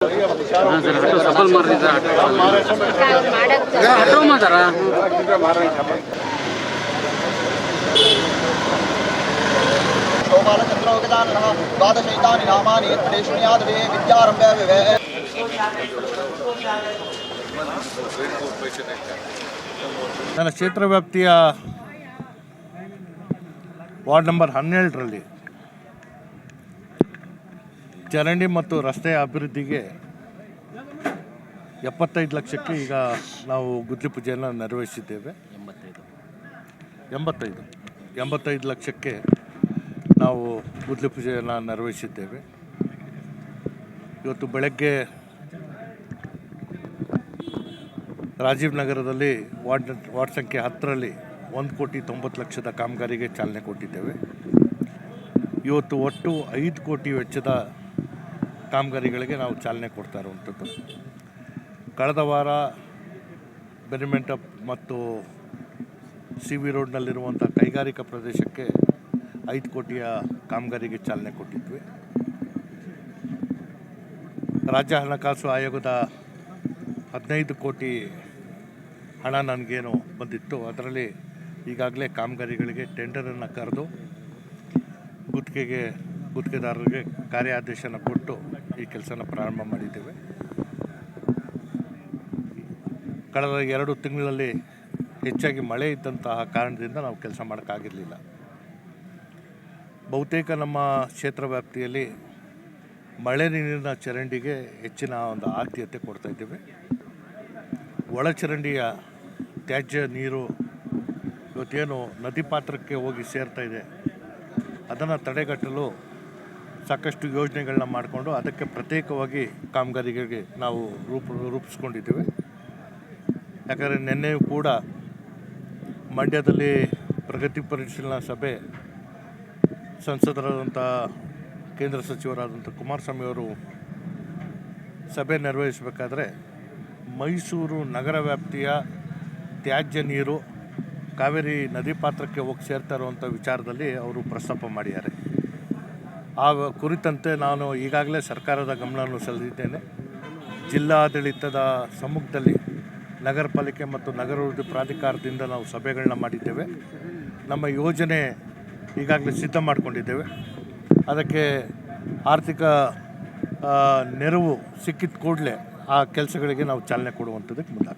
ಹಾಂ sir auto Safal ಮಾಡಿದ್ದಾರೆ auto ಮಾತಾರ शोभालचन्द्रोगदानः द्वादशैतानि नामानि यत्प्रेषणीयादवे विद्यारम्भे विवे ನನ್ನ ಕ್ಷೇತ್ರ ವ್ಯಾಪ್ತಿಯ ವಾರ್ಡ್ ನಂಬರ್ 12ರಲ್ಲಿ ಚರಂಡಿ ಮತ್ತು ರಸ್ತೆಯ ಅಭಿವೃದ್ಧಿಗೆ 75 ಲಕ್ಷಕ್ಕೆ ಈಗ ನಾವು ಗುದ್ಲಿ ಪೂಜೆಯನ್ನು ನೆರವೇರಿಸಿದ್ದೇವೆ. 85 ಲಕ್ಷಕ್ಕೆ ನಾವು ಗುದ್ಲಿ ಪೂಜೆಯನ್ನು ನೆರವೇರಿಸಿದ್ದೇವೆ. ಇವತ್ತು ಬೆಳಗ್ಗೆ ರಾಜೀವ್ ನಗರದಲ್ಲಿ ವಾರ್ಡ್ ಸಂಖ್ಯೆ 10ರಲ್ಲಿ 1,90,00,000 ಕಾಮಗಾರಿಗೆ ಚಾಲನೆ ಕೊಟ್ಟಿದ್ದೇವೆ. ಇವತ್ತು ಒಟ್ಟು 5 ಕೋಟಿ ವೆಚ್ಚದ ಕಾಮಗಾರಿಗಳಿಗೆ ನಾವು ಚಾಲನೆ ಕೊಡ್ತಾ ಇರುವಂಥದ್ದು. ಕಳೆದ ವಾರ ಬೆನಿಮೆಂಟ್ ಮತ್ತು CV ರೋಡ್ನಲ್ಲಿರುವಂಥ ಕೈಗಾರಿಕಾ ಪ್ರದೇಶಕ್ಕೆ 5 ಕೋಟಿಯ ಕಾಮಗಾರಿಗೆ ಚಾಲನೆ ಕೊಟ್ಟಿದ್ವಿ. ರಾಜ್ಯ ಹಣಕಾಸು ಆಯೋಗದ 15 ಕೋಟಿ ಹಣ ನನಗೇನು ಬಂದಿತ್ತು, ಅದರಲ್ಲಿ ಈಗಾಗಲೇ ಕಾಮಗಾರಿಗಳಿಗೆ ಟೆಂಡರನ್ನು ಕರೆದು ಗುತ್ತಿಗೆದಾರರಿಗೆ ಕಾರ್ಯಾದೇಶನ ಕೊಟ್ಟು ಈ ಕೆಲಸನ ಪ್ರಾರಂಭ ಮಾಡಿದ್ದೇವೆ. ಕಳೆದ 2 ತಿಂಗಳಲ್ಲಿ ಹೆಚ್ಚಾಗಿ ಮಳೆ ಇದ್ದಂತಹ ಕಾರಣದಿಂದ ನಾವು ಕೆಲಸ ಮಾಡೋಕ್ಕಾಗಿರಲಿಲ್ಲ. ಬಹುತೇಕ ನಮ್ಮ ಕ್ಷೇತ್ರ ವ್ಯಾಪ್ತಿಯಲ್ಲಿ ಮಳೆ ನೀರಿನ ಚರಂಡಿಗೆ ಹೆಚ್ಚಿನ ಒಂದು ಆದ್ಯತೆ ಕೊಡ್ತಾಯಿದ್ದೇವೆ. ಒಳಚರಂಡಿಯ ತ್ಯಾಜ್ಯ ನೀರು ಇವತ್ತೇನು ನದಿ ಪಾತ್ರಕ್ಕೆ ಹೋಗಿ ಸೇರ್ತಾ ಇದೆ, ಅದನ್ನು ತಡೆಗಟ್ಟಲು ಸಾಕಷ್ಟು ಯೋಜನೆಗಳನ್ನ ಮಾಡಿಕೊಂಡು ಅದಕ್ಕೆ ಪ್ರತ್ಯೇಕವಾಗಿ ಕಾಮಗಾರಿಗಳಿಗೆ ನಾವು ರೂಪಿಸ್ಕೊಂಡಿದ್ದೇವೆ. ಯಾಕಂದರೆ ನಿನ್ನೆಯೂ ಕೂಡ ಮಂಡ್ಯದಲ್ಲಿ ಪ್ರಗತಿ ಪರಿಶೀಲನಾ ಸಭೆ ಸಂಸದರಾದಂಥ ಕೇಂದ್ರ ಸಚಿವರಾದಂಥ ಕುಮಾರಸ್ವಾಮಿ ಅವರು ಸಭೆ ನಿರ್ವಹಿಸಬೇಕಾದ್ರೆ ಮೈಸೂರು ನಗರ ವ್ಯಾಪ್ತಿಯ ತ್ಯಾಜ್ಯ ನೀರು ಕಾವೇರಿ ನದಿ ಪಾತ್ರಕ್ಕೆ ಹೋಗಿ ಸೇರ್ತಾ ಇರುವಂಥ ವಿಚಾರದಲ್ಲಿ ಅವರು ಪ್ರಸ್ತಾಪ ಮಾಡಿದ್ದಾರೆ. ಆ ಕುರಿತಂತೆ ನಾನು ಈಗಾಗಲೇ ಸರ್ಕಾರದ ಗಮನವನ್ನು ಸೆಳೆದಿದ್ದೇನೆ. ಜಿಲ್ಲಾಡಳಿತದ ಸಮ್ಮುಖದಲ್ಲಿ ನಗರ ಪಾಲಿಕೆ ಮತ್ತು ನಗರಾಭಿವೃದ್ಧಿ ಪ್ರಾಧಿಕಾರದಿಂದ ನಾವು ಸಭೆಗಳನ್ನ ಮಾಡಿದ್ದೇವೆ. ನಮ್ಮ ಯೋಜನೆ ಈಗಾಗಲೇ ಸಿದ್ಧ ಮಾಡಿಕೊಂಡಿದ್ದೇವೆ. ಅದಕ್ಕೆ ಆರ್ಥಿಕ ನೆರವು ಸಿಕ್ಕಿದ ಕೂಡಲೇ ಆ ಕೆಲಸಗಳಿಗೆ ನಾವು ಚಾಲನೆ ಕೊಡುವಂಥದ್ದಕ್ಕೆ ಮುಂದಾಗ್ತೇವೆ.